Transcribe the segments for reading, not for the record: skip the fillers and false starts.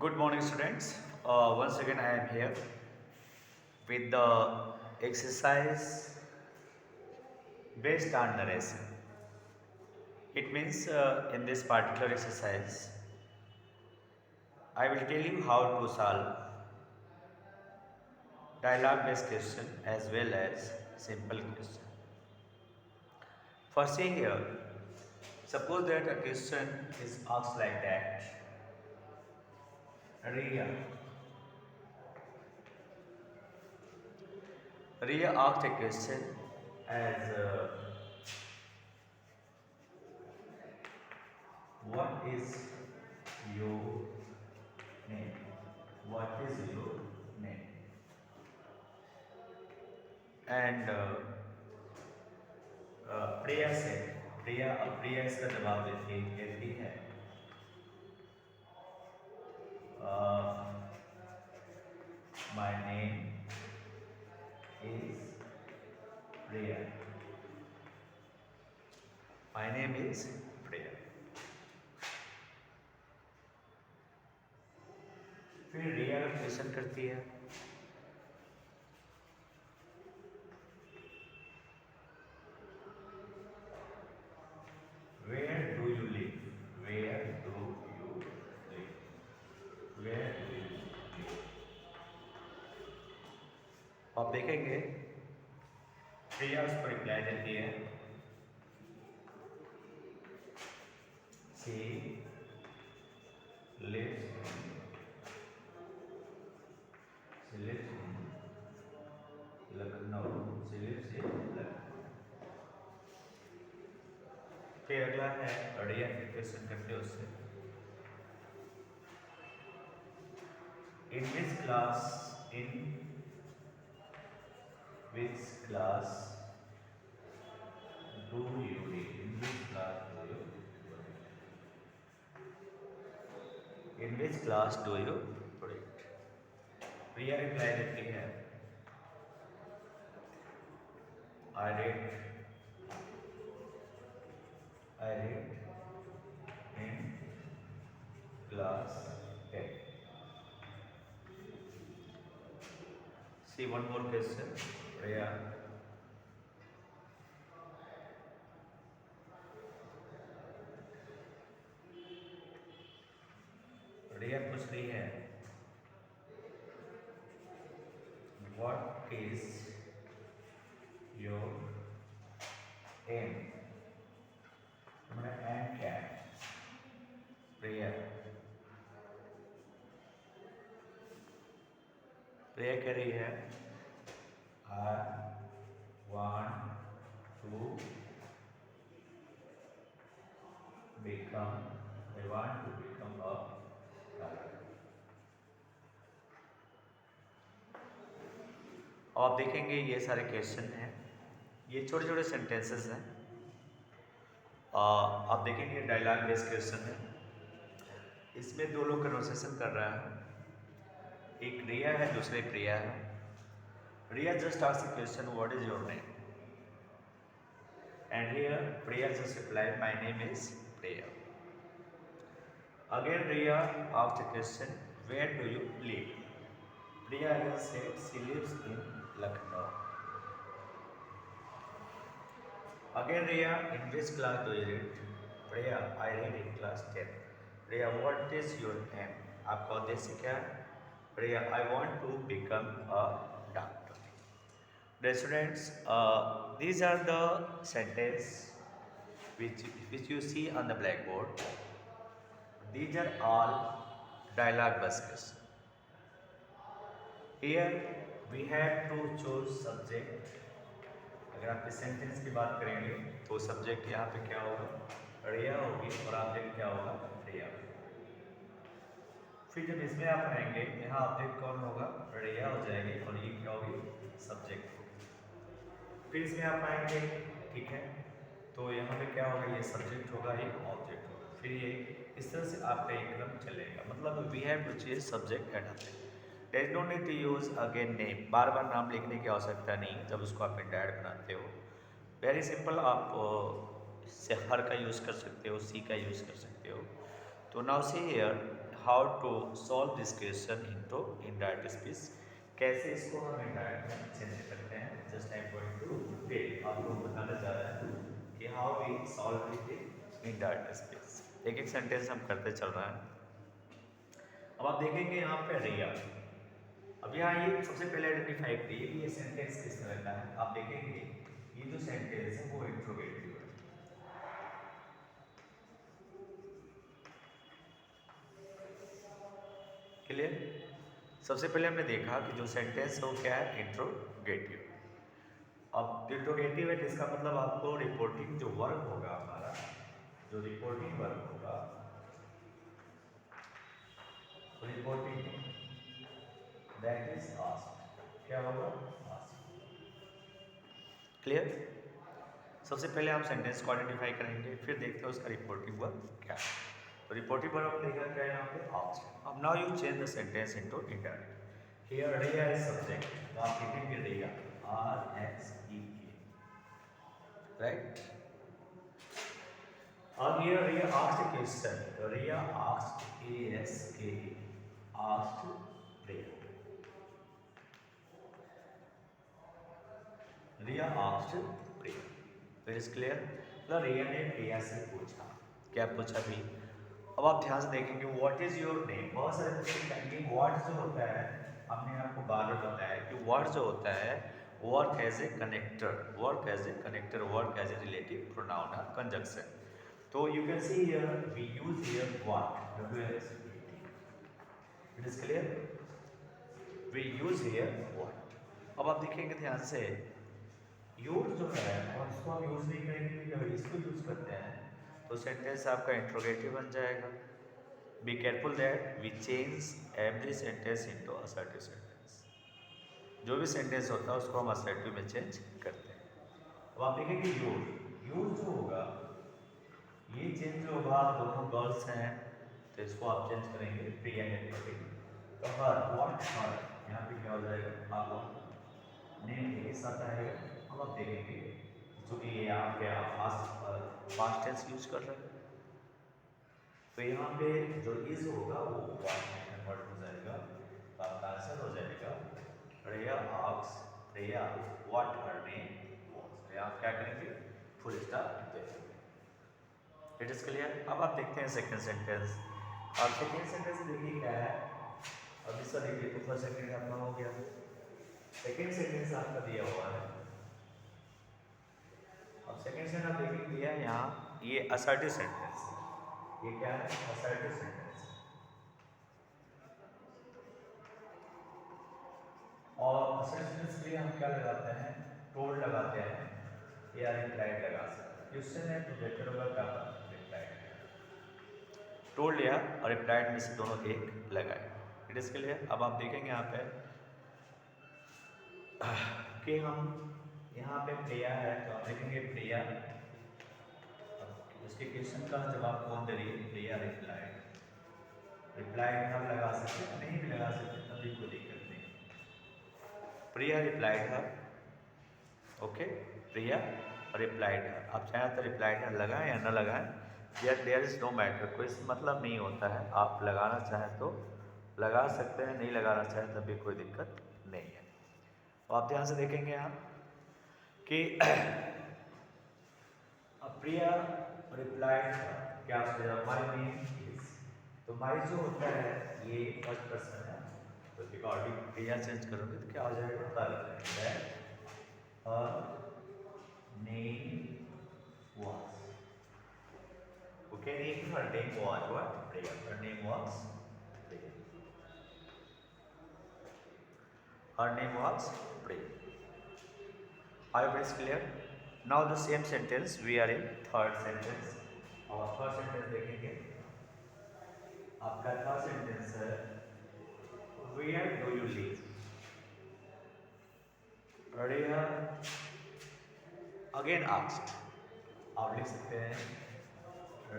Good morning, students. Once again, I am here with the exercise based on narration. It means in this particular exercise, I will tell you how to solve dialogue based question as well as simple question. First, see here, suppose that a question is asked like that. Ria. Ria asked a question as what is your name? What is your name? And प्रिया से प्रिया इसका जवाब देती कहती है my name is Priya. My name is Priya. फिर Riya question करती है where do you live? Where do you live? Where do you live? आप देखेंगे प्रिया उसको रिप्लाई देती है she lives in Lucknow. she lives in Lucknow. फिर अगला है रिया के क्वेश्चन करते हैं उससे in which class do you read? In which class do you in which class do you read? Priya reply देती है आई read in class 10। See one more question, Priya. Priya पूछ रही है what is your aim? तुम्हारा aim क्या है? प्रिया कह रही है I want to become a doctor. आप देखेंगे ये सारे क्वेश्चन हैं, ये छोटे छोटे सेंटेंसेस हैं। आप देखेंगे डायलॉग बेस्ड क्वेश्चन है, इसमें दो लोग कन्वर्सेशन कर रहा है, एक रिया है दूसरे प्रिया है। Riya just asked the question what is your name and here Priya just replied my name is Priya. Again Riya asked the question where do you live? Priya again said she lives in Lucknow. Again Riya, in which class do you read? Priya, I read in class 10. Priya, what is your aim? आपका उद्देश्य क्या है? Priya, I want to become a doctor. Dear students, these are the sentences which you see on the blackboard. These are all dialogue based. Here we have to choose subject. अगर आप इस sentence की बात करेंगे तो subject यहाँ पे क्या होगा? रिया होगी और ऑब्जेक्ट क्या होगा? रिया। फिर जब इसमें आप आएंगे यहाँ ऑब्जेक्ट कौन होगा? रिया हो जाएगी और ये क्या होगी? सब्जेक्ट होगी। फिर इसमें आप आएंगे, ठीक है, तो यहाँ पे क्या होगा? ये सब्जेक्ट होगा, ये ऑब्जेक्ट होगा। फिर ये इस तरह से आपका एक क्रम चलेगा। मतलब we have to choose subject and object. There is no need to use again name, बार बार नाम लिखने की आवश्यकता नहीं जब उसको आप इंडायरेक्ट बनाते हो। वेरी सिंपल, आप से हर का यूज़ कर सकते हो, सी का यूज़ कर सकते हो। तो now see here how to solve this question into indirect speech, कैसे इसको हम इनडायरेक्ट में चेंज करते हैं। Just I am going to tell, आपको बताने जा रहा है कि how we solve it in indirect speech. एक एक सेंटेंस हम करते चल रहे हैं। अब आप देखेंगे यहाँ पे रिया, अब यहाँ ये सबसे पहले आइडेंटिफाई करिए कि ये सेंटेंस किस तरह का है। आप देखेंगे ये जो सेंटेंस है वो इंट्रोगेटिव है। क्लियर? सबसे पहले हमने देखा कि जो सेंटेंस है वो क्या है, इंट्रोगेटिव। अब इंट्रोगेटिव है जिसका मतलब आपको रिपोर्टिंग जो वर्क होगा हमारा, जो रिपोर्टिंग वर्क होगा, रिपोर्टिंग दैट इज आस्क्ड, क्या होगा, आस्क्ड। क्लियर? सबसे पहले हम सेंटेंस को आइडेंटिफाई करेंगे, फिर देखते हैं उसका रिपोर्टिंग वर्क क्या है। तो रिपोर्टिंग वर्क देखा क्या है यहाँ पे, आस्क्ड। अब now you change the sentence into indirect. Here Riya is subject, तो आप लिखेंगे रिया, RXEA, राइट। अब here Riya asked a question. Riya asked, ASKA, asked Riya. Riya asked Priya. It is clear? मतलब रिया ने प्रिया से पूछा, क्या पूछा भी। अब आप ध्यान से देखेंगे व्हाट इज योर नेम, बहुत सारे क्वेश्चन करेंगे। व्हाट जो होता है, हमने आपको बार बार बताया कि व्हाट जो होता है work as a connector, work as a connector, work as a relative pronoun और कंजंक्शन। तो you can see here we use here what, WSAT. It is clear? We use here what. अब आप देखेंगे ध्यान से, यूज जो है और इसको हम यूज नहीं करेंगे, जब इसको यूज करते हैं तो सेंटेंस आपका इंट्रोगेटिव बन जाएगा। Be careful that we change every sentence into assertive sentence. जो भी सेंटेंस होता है उसको हम असर्टिव में चेंज करते हैं। अब आप देखेंगे यूज, यूज जो होगा ये चेंज होगा, दोनों गर्ल्स हैं तो इसको आप चेंज करेंगे प्रिया ने पटेल। तो हर, व्हाट हर, यहाँ पे क्या हो जाएगा, आप नेम के साथ आएगा। अब आप देखेंगे क्योंकि ये आप क्या पास्ट टेंस यूज कर रहे हैं, तो यहाँ पे जो इज होगा वो व्हाट में कन्वर्ट हो जाएगा, तो आपका आंसर हो जाएगा Riya asks Riya what her name was. आप क्या करेंगे, फुल स्टॉप दे देंगे। It is clear? अब आप देखते हैं सेकंड सेंटेंस, और सेकंड सेंटेंस देखिए क्या है। अब इसका देखिए तो फर्स्ट सेकंड आपका हो गया, सेकंड सेंटेंस आपका दिया हुआ है। अब सेकंड सेंटेंस आप देखेंगे दिया है यहाँ, ये असर्टिव सेंटेंस है। ये क्या है, असर्टिव सेंटेंस है। और असर्टिव सेंटेंस के लिए हम क्या लगाते हैं, टोल्ड लगाते हैं या रिप्लाइड लगा सकते हैं। क्वेश्चन है तो बेटर होगा क्या, टोल्ड या और रिप्लाइड में से दोनों एक लगाए। It is clear? अब आप देखेंगे यहाँ पे कि हम यहाँ पे प्रिया है तो आप देखेंगे प्रिया, उसके क्वेश्चन का जवाब कौन दे रही है, प्रिया रिप्लाइड। रिप्लाइड हम लगा सकते हैं, नहीं भी लगा सकते, तभी कोई दिक्कत नहीं। प्रिया रिप्लाइड है, ओके, प्रिया रिप्लाइड है। आप चाहें तो रिप्लाइड है लगाएं या न लगाएं, yet there is no matter, कोई मतलब नहीं होता है। आप लगाना चाहें तो लगा सकते हैं, नहीं लगाना चाहें तभी कोई दिक्कत नहीं है। तो आप ध्यान से देखेंगे यहाँ कि प्रिया रिप्लाइड क्या माय नेम इज, तो माय जो होता है ये फर्स्ट पर्सन है, तो रिकॉर्डिंग प्रिया चेंज करोगे तो क्या हो जाएगा, her name was. Okay, her name was what? Priya. Her name was Priya. Her name was Priya. I hope it is clear. Now the same sentence we are in third sentence. और third sentence देखेंगे। आपका third sentence है Where do you live? Priya again asked. आप लिख सकते हैं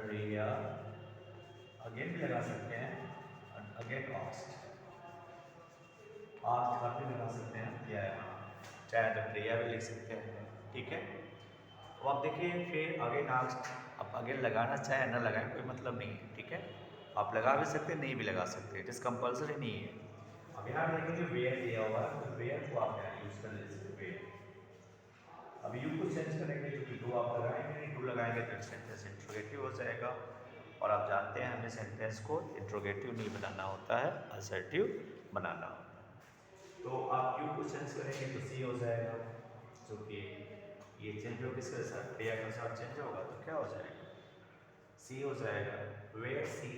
रिया, again भी लगा सकते हैं, अगेन आस्क्ड, आस्क्ड आप भी लगा सकते हैं, या चाहे तो प्रिया भी लिख सकते हैं, ठीक है। अब आप देखिए फिर अगेन आस्क्ड, आप अगेन लगाना चाहे ना लगाएं कोई मतलब नहीं है, ठीक है। आप लगा भी सकते हैं, नहीं भी लगा सकते, इट इज़ कंपल्सरी नहीं है। अब यहाँ देखेंगे वेयर दिया हुआ है, तो वेयर को आप यहाँ यूज कर लीजिए वेयर। अब यू को चेंज करेंगे, क्योंकि डू आप लगाएंगे नहीं, डू लगाएंगे तो सेंटेंस इंट्रोगेटिव हो जाएगा। और आप जानते हैं हमें सेंटेंस को इंट्रोगेटिव नहीं बनाना होता है, असर्टिव बनाना होता है। तो आप यू को चेंज करेंगे तो सी हो जाएगा, जो कि ये चेंज हो किसके साथ, क्रिया के साथ चेंज होगा, तो क्या हो जाएगा, सी हो जाएगा। वेयर सी,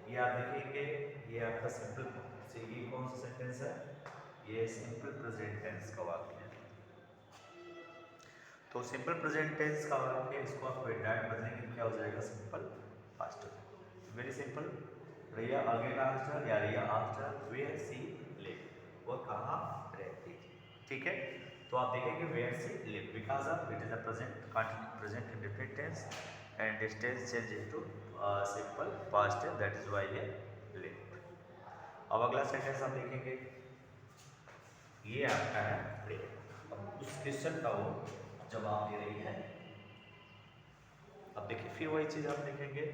ये आप देखेंगे ये आपका सिंपल सी, ये कौन सा सेंटेंस है, ये सिंपल प्रेजेंट टेंस का वाक्य है। तो सिंपल प्रेजेंट टेंस का वाक्य, इसको आप डायरेक्ट बदलेंगे तो क्या हो जाएगा, सिंपल पास्ट हो जाएगा। Very simple, Riya again after या Riya after where she live, वो कहाँ रहती थी, ठीक है। तो आप देखेंगे where she live, because of it is a present indefinite tense and this tense change into simple past tense, that is why ये लिव। अब अगला सेंटेंस आप देखेंगे, ये आपका है प्रेयर। अब उस क्वेश्चन का वो जवाब दे रही है। अब देखिए फिर वही चीज आप देखेंगे,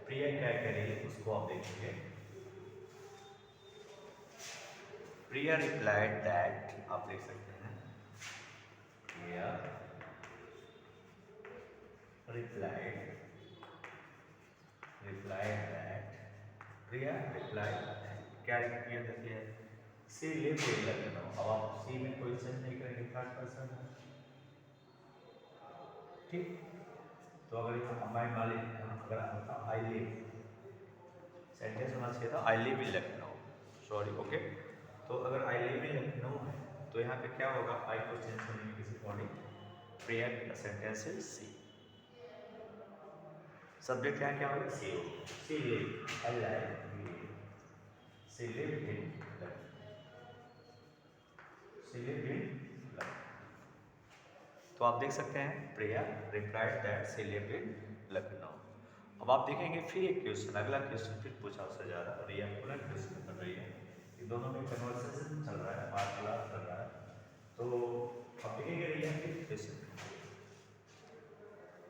प्रिया क्या कह रही है उसको आप देखेंगे। प्रिया रिप्लाइड दैट, आप देख सकते हैं, Priya replied that, Priya replied that, क्या प्रिया कहती है, सी लिव इन लखनऊ। अब आप सी में कोई सेंस नहीं करेंगे, थर्ड पर्सन है, ठीक। तो अगर हमारे मालिक अगर होता आई लिव, सेंटेंस होना चाहिए था I live in Lucknow, sorry, okay. तो अगर आई लिव इन लखनऊ है तो यहाँ पे क्या होगा, आई को चेंज करने की किसी अकॉर्डिंग, प्रिया का सेंटेंस इज सी, सब्जेक्ट यहाँ क्या होगा, सी होगा। She live, I like, she live in Lucknow, she live in Lucknow. तो आप देख सकते हैं Priya replied that she lived in Lucknow. अब आप देखेंगे फिर एक क्वेश्चन, अगला क्वेश्चन फिर पूछा उससे जा रहा है, रिया पूरा क्वेश्चन कर रही है, ये दोनों में कन्वर्सेशन चल रहा है, वार्तालाप चल रहा है। तो आप देखेंगे रिया फिर क्वेश्चन,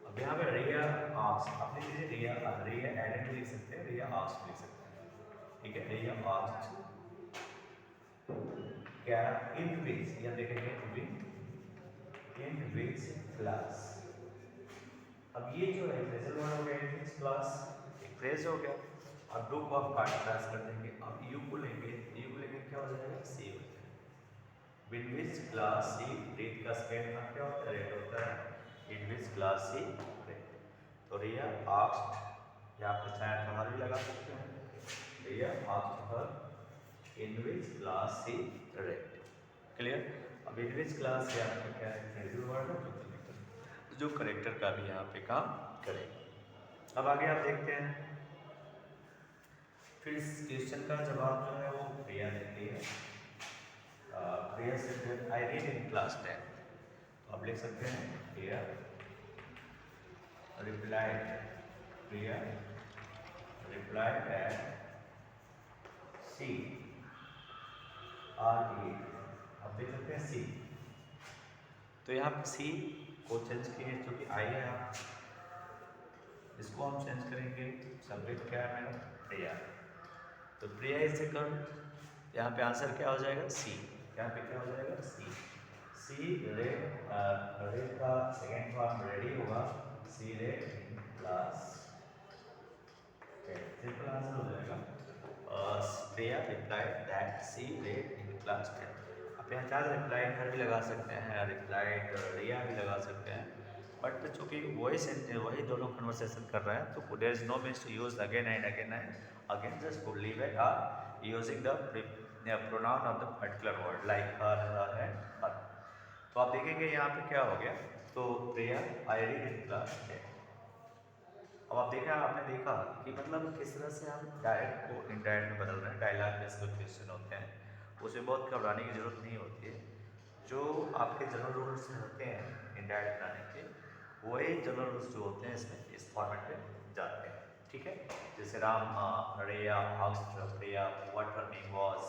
अब यहाँ पे रिया आस्क, आप लिख लीजिए रिया, रिया एडेड लिख सकते हैं, रिया आस्क लिख सकते हैं, ठीक है। रिया आस्क क्या, इन विच, या देखेंगे इन विच क्लास। अब ये जो है फ्रेजल वर्ड हो गया, इन विच क्लास एक फ्रेज हो गया। अब डू को आप पार्ट कर देंगे, अब यू को लेंगे, यू को लेंगे क्या हो जाएगा, सी हो जाएगा। इन विच क्लास सी रीड का सेकंड नाम क्या होता है, रेड होता है, इन विच क्लास सी रेड। तो रिया आस्क्ड, यहाँ पे शायद हमारे भी लगा सकते हैं, Riya asked her in which class she read, clear. अब इन विच क्लास से आपका क्या है, फ्रेजल वर्ड है, जो करेक्टर का भी यहाँ पे काम करेगा। अब आगे आप देखते हैं, फिर इस क्वेश्चन का जवाब जो है वो प्रिया देती है। प्रिया से आई रीड इन क्लास 10, तो आप लिख सकते हैं Priya replied, Priya replied that she R E, आप देख सकते हैं सी, तो यहाँ पे सी को चेंज किए क्योंकि आई है यहाँ, इसको हम चेंज करेंगे, सब्जेक्ट क्या है मेरा, प्रिया, तो प्रिया इज सेकंड, यहाँ पे आंसर क्या हो जाएगा, सी, यहाँ पे क्या हो जाएगा, सी, सी रेड, रेड का सेकंड फॉर्म रेडी होगा, she read in class, simple answer हो जाएगा। Priya replied that she read in class 10। आप यहाँ चाहे रिप्लाइड हर भी लगा सकते हैं, रिप्लाइड रिया भी लगा सकते हैं, बट चूँकि वही दोनों कन्वर्सेशन कर रहे हैं तो there is no means to use again and again just to leave it are using the pronoun of the particular word like her and her. तो आप देखेंगे यहाँ पे क्या हो गया, तो प्रिया आई रीड इन क्लास 10। अब आप देखा, आपने देखा कि मतलब किस तरह से हम डायरेक्ट को इनडायरेक्ट में बदल रहे हैं, डायलॉग में इसके क्वेश्चन होते हैं, उसमें बहुत घबराने की जरूरत नहीं होती है। जो आपके जनरल रूल्स होते हैं इनडायरेक्ट बनाने के, वही जनरल रूल्स जो होते हैं इसमें इस फॉर्मेट में जाते हैं, ठीक है। जैसे Ram Riya asked Priya what her name was,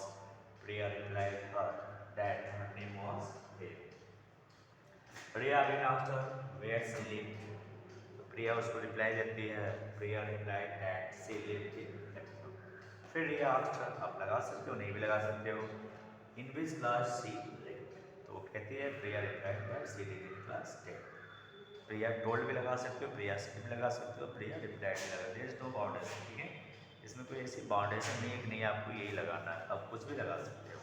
Priya replied her that her name was Dev, Riya again asked where she lived, Priya उसको रिप्लाई देती है, Priya reply that she lived in Lucknow. फिर रिया आस्क्ड, आप लगा सकते हो, नहीं भी लगा सकते हो, in which class she lived. तो वो कहती है Priya reply that she lived in class 10। Priya told भी लगा सकते हो, प्रिया से भी लगा सकते हो, प्रिया रिप्लाई भी लगा, देयर इज नो बाउंडेशन, ठीक है। इसमें कोई ऐसी बाउंडेशन नहीं है कि नहीं आपको यही लगाना है, आप कुछ भी लगा सकते हो।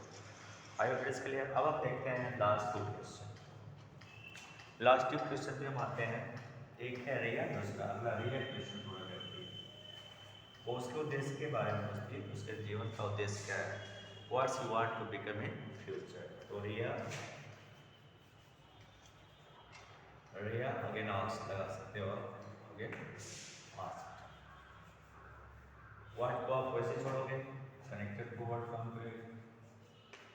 I hope it is clear. अब हम देखते हैं लास्ट 2 क्वेश्चन। लास्ट 2 क्वेश्चन पे हम आते हैं। एक है रिया, दूसरा अगला रिया क्वेश्चन पूरा करती है। वो उसके उद्देश्य के बारे में पूछती है, उसके जीवन का उद्देश्य क्या है, what's you want to become in future. तो रिया अगेन आस्क लगा सकते हो, अगेन आस्क। व्हाट को आप वैसे छोड़ोगे, कनेक्टेड को वर्ड फॉर्म करोगे,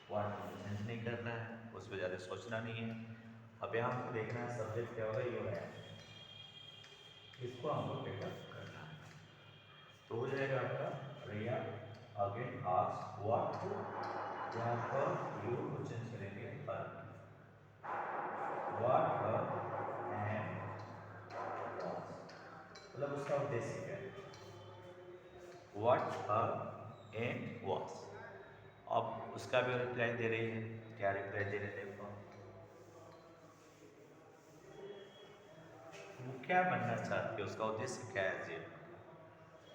व्हाट को चेंज नहीं करना है, उस पर ज़्यादा सोचना नहीं है। अब यहाँ हमको देखना है सब्जेक्ट क्या होगा, यू है, इसको हमको पिकअप करना है। तो हो जाएगा आपका रिया अगेन आस्क व्हाट, यहाँ पर यू को चेंज करेंगे पर, व्हाट मतलब उसका उद्देश्य क्या है, व्हाट हर एंड वॉज। अब उसका भी रिप्लाई दे रही है, क्या रिप्लाई दे रहे देखो, वो क्या बनना चाहती है, उसका उद्देश्य क्या है जी।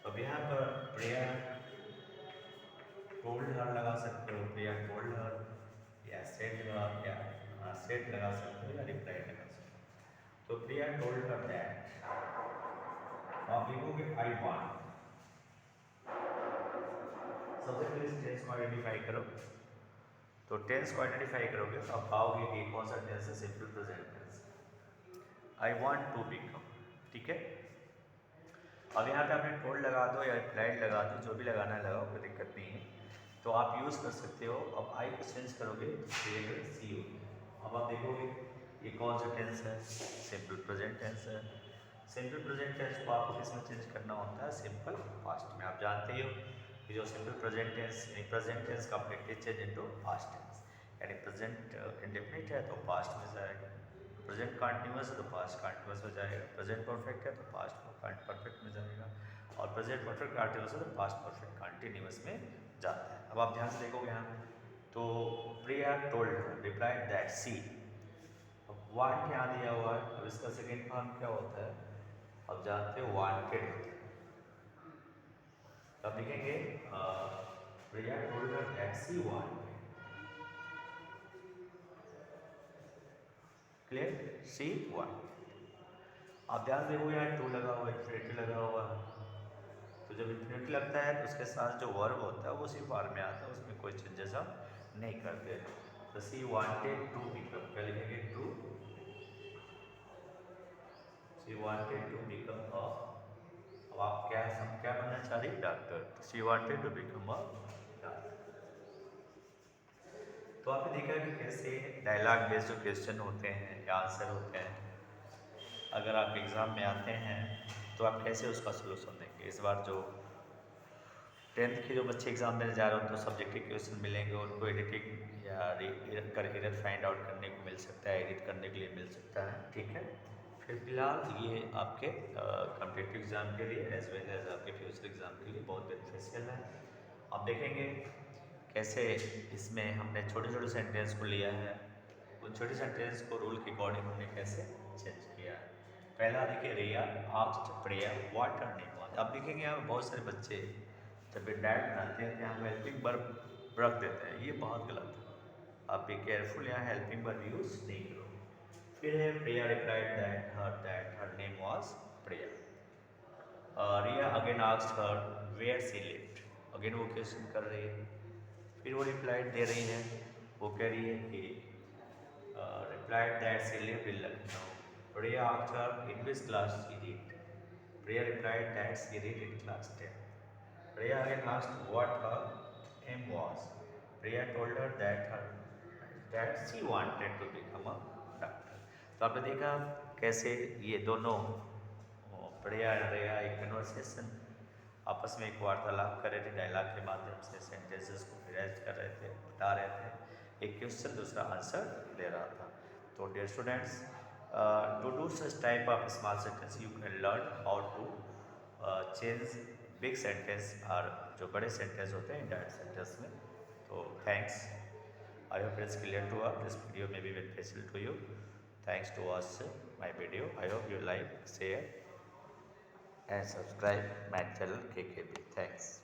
अब यहाँ पर प्रिया टोल्ड हर लगा सकते हो, प्रिया टोल्ड हर, या सेड लगा सकते हो, या रिप्लाई लगा सकते हो। तो प्रिया टोल्ड हर दैट, आप लिखोगे आई वांट, सबसे पहले टेंस को आइडेंटिफाई करो। तो टेंस को आइडेंटिफाई करोगे तो आप पाओगे कि कौन सा टेंस है, simple present tense, I want to become, ठीक है। अब यहाँ पे आपने टोल्ड लगा दो या रिप्लाइड लगा दो, जो भी लगाना है लगाओ, कोई दिक्कत नहीं है। तो आप यूज़ कर सकते हो। अब आई को चेंज करोगे सी हो। अब आप देखोगे ये कौन सा टेंस है, सिंपल प्रेजेंट टेंस है। सिंपल प्रेजेंट टेंस को आपको किस में चेंज करना होता है, सिंपल पास्ट में। आप जानते ही हो कि जो सिंपल प्रेजेंट टेंस यानी प्रेजेंट टेंस का practice change into past tense, यानी प्रेजेंट इंडेफिनिट है तो पास्ट में जाएगा, प्रेजेंट कंटीन्यूअस है तो पास्ट कंटीन्यूअस में जाएगा, प्रेजेंट परफेक्ट है तो पास्ट परफेक्ट में जाएगा, और प्रेजेंट परफेक्ट कंटीन्यूअस है तो पास्ट परफेक्ट कंटीन्यूअस में जाता है। अब आप ध्यान से देखोगे यहाँ, तो प्रिया टोल्ड रिप्लाइड दैट सी, अब वांट यहाँ दिया हुआ है, अब इसका सेकेंड फॉर्म क्या होता है, अब जानते हो वांटेड होता है। अब लिखेंगे Priya told her that she wanted, clear, she wanted. आप ध्यान देखोगे यहाँ टू लगा हुआ है, इन्फिनिटी लगा हुआ है, तो जब इन्फिनिटी लगता है तो उसके साथ जो वर्ब होता है वो उसी फॉर्म में आता है, उसमें कोई चेंजेस हम नहीं करते। तो सी वांटेड टू बिकम, क्या लिखेंगे, to, she wanted to become a, अब आप क्या बनना चाह रही, डॉक्टर, तो she wanted to become a doctor. तो आपने देखा कि कैसे डायलॉग बेस्ड जो क्वेश्चन होते हैं या आंसर होते हैं, अगर आप एग्ज़ाम में आते हैं तो आप कैसे उसका सोल्यूशन देंगे। इस बार जो 10th के जो बच्चे एग्जाम देने जा रहे हो तो सब्जेक्टिव क्वेश्चन मिलेंगे, उनको एडिटिंग या एरर फाइंड आउट करने को मिल सकता है, एडिट करने के लिए मिल सकता है, ठीक है। फिर फिलहाल ये आपके कॉम्पिटिटिव एग्ज़ाम के लिए एज वेल एज आपके फ्यूचर एग्ज़ाम के लिए बहुत बेनिफिशियल है। आप देखेंगे कैसे इसमें हमने छोटे छोटे सेंटेंस को लिया है, उन छोटे सेंटेंस को रूल के अकॉर्डिंग हमने कैसे चेंज किया है। पहला देखिए, Riya asked Priya what her name was. अब देखेंगे यहाँ बहुत सारे बच्चे जब भी डैट बनाते हैं तो यहाँ हेल्पिंग वर्ब रख देते हैं, ये बहुत गलत है। आप बी केयरफुल, यहाँ हेल्पिंग वर्ब यूज नहीं करो। फिर है Priya replied that her name was Priya. Riya again asked her where she lived, अगेन वो क्वेश्चन कर रही है। फिर वो रिप्लाइड दे रही है, वो कह रही है कि replied that she lived in Lucknow. Priya asked her in which class she read, Priya replied that she read in class 10। Priya again asked what her aim was. Priya told her that she wanted to become a doctor. तो आपने देखा कैसे ये दोनों प्रिया और रिया एक conversation आपस में एक वार्तालाप कर रहे थे, डायलॉग के माध्यम से सेंटेंसेस को फ्रेज कर रहे थे, बता रहे थे, एक क्वेश्चन दूसरा आंसर दे रहा था। तो dear students, To do such type of small sentence, you can learn how to change big sentence और जो बड़े sentence होते हैं indirect sentence में. तो thanks. I hope it's clear to all. This video may be beneficial to you. Thanks to watch my video. I hope you like, share, and subscribe my channel KKB. Thanks.